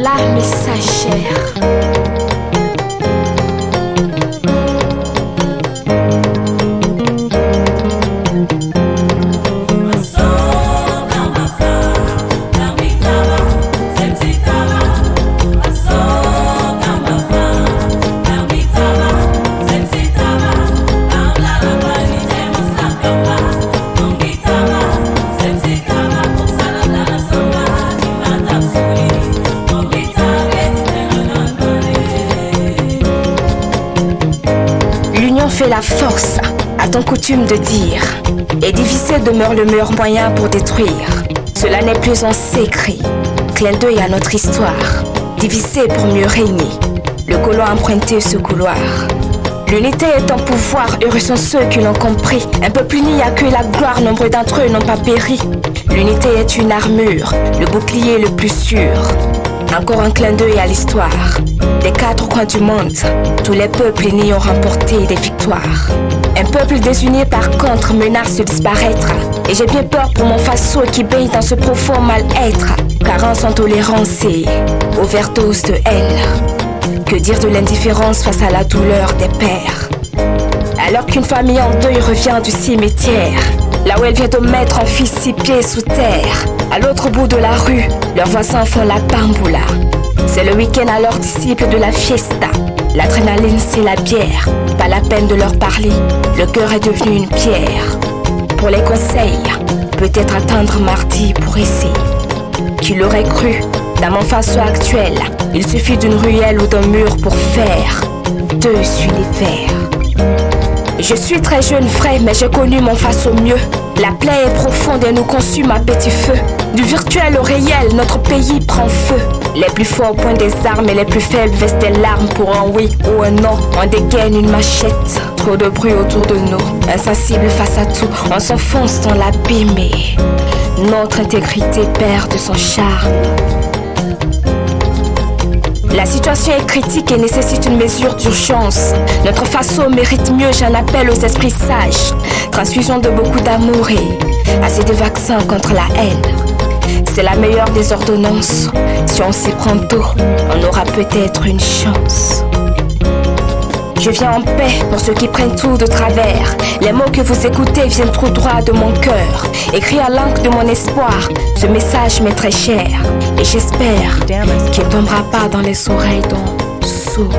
la messagère. L'union fait la force, a-t-on coutume de dire. Et diviser demeure le meilleur moyen pour détruire. Cela n'est plus un secret, clin d'œil à notre histoire. Diviser pour mieux régner, le colon a emprunté ce couloir. L'unité est un pouvoir, heureux sont ceux qui l'ont compris. Un peuple uni a que la gloire, nombre d'entre eux n'ont pas péri. L'unité est une armure, le bouclier le plus sûr. Encore un clin d'œil à l'histoire. Des quatre coins du monde, tous les peuples unis ont remporté des victoires. Un peuple désuni par contre menace de disparaître. Et j'ai bien peur pour mon faso qui baigne dans ce profond mal-être. Carence en tolérance et overdose de haine. Que dire de l'indifférence face à la douleur des pères? Alors qu'une famille en deuil revient du cimetière, là où elle vient de mettre un fils 6 pieds sous terre. À l'autre bout de la rue, leurs voisins font la bamboula. C'est le week-end à leurs disciples de la fiesta. L'adrénaline c'est la bière, pas la peine de leur parler, le cœur est devenu une pierre. Pour les conseils, peut-être attendre mardi pour essayer. Qui l'aurait cru, dans mon faso actuel, il suffit d'une ruelle ou d'un mur pour faire 2 univers. Je suis très jeune frère, mais j'ai connu mon faso mieux. La plaie est profonde et nous consume à petit feu. Du virtuel au réel, notre pays prend feu. Les plus forts pointent des armes et les plus faibles vestent des larmes pour un oui ou un non. On dégaine une machette, trop de bruit autour de nous. Insensible face à tout, on s'enfonce dans l'abîme et notre intégrité perd de son charme. La situation est critique et nécessite une mesure d'urgence. Notre faso mérite mieux, j'en appelle aux esprits sages. Transfusion de beaucoup d'amour et assez de vaccins contre la haine. C'est la meilleure des ordonnances. Si on s'y prend tôt, on aura peut-être une chance. Je viens en paix pour ceux qui prennent tout de travers. Les mots que vous écoutez viennent tout droit de mon cœur. Écrit à l'encre de mon espoir, ce message m'est très cher. Et j'espère qu'il ne tombera pas dans les oreilles d'un sourd.